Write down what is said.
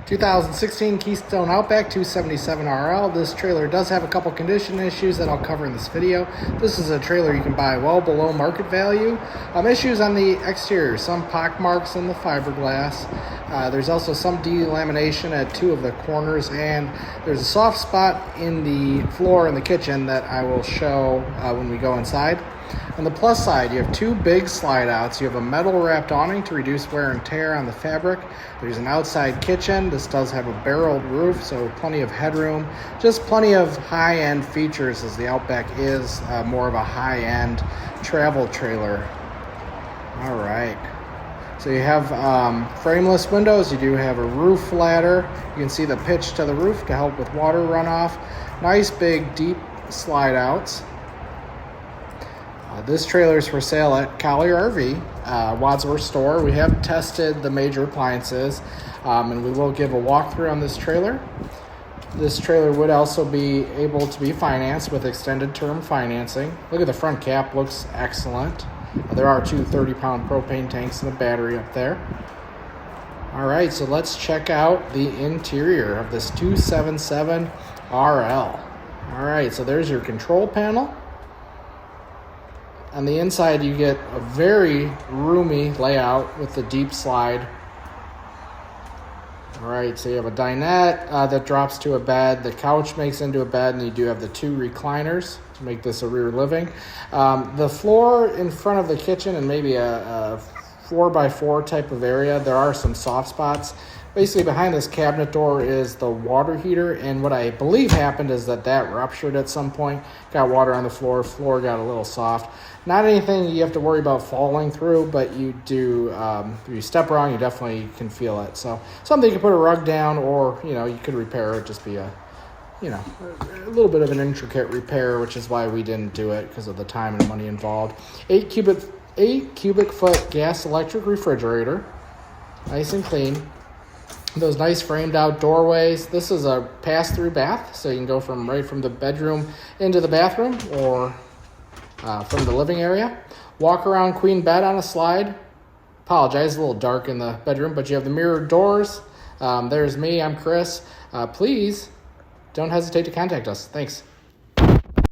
2016 Keystone Outback 277RL. This trailer does have a couple condition issues that I'll cover in this video. This is a trailer you can buy well below market value. Issues on the exterior, some pock marks in the fiberglass. There's also some delamination at two of the corners, and there's a soft spot in the floor in the kitchen that I will show when we go inside. On the plus side, you have two big slide outs. You have a metal wrapped awning to reduce wear and tear on the fabric. There's an outside kitchen. This does have a barreled roof, so plenty of headroom. Just plenty of high-end features, as the Outback is more of a high-end travel trailer. All right. So you have frameless windows. You do have a roof ladder. You can see the pitch to the roof to help with water runoff. Nice big deep slide outs. This trailer is for sale at Collier RV, Wadsworth store. We have tested the major appliances, and we will give a walkthrough on this trailer. This trailer would also be able to be financed with extended term financing. Look at the front cap, looks excellent. There are two 30-pound propane tanks and a battery up there. All right, so let's check out the interior of this 277RL. All right, so there's your control panel. On the inside, you get a very roomy layout with the deep slide. All right, so you have a dinette that drops to a bed. The couch makes into a bed, and you do have the two recliners to make this a rear living. The floor in front of the kitchen and maybe a 4x4 type of area, there are some soft spots. Basically, behind this cabinet door is the water heater, and what I believe happened is that ruptured at some point, got water on the floor got a little soft. Not anything you have to worry about falling through, but you do, if you step wrong, you definitely can feel it. So something you can put a rug down, or, you could repair it, just be a little bit of an intricate repair, which is why we didn't do it, because of the time and money involved. 8 cubic foot gas electric refrigerator, nice and clean. Those nice framed out doorways. This is a pass-through bath, so you can go right from the bedroom into the bathroom, or from the living area. Walk around queen bed on a slide. Apologize, a little dark in the bedroom, but you have the mirrored doors. There's me, I'm Chris. Please don't hesitate to contact us. Thanks.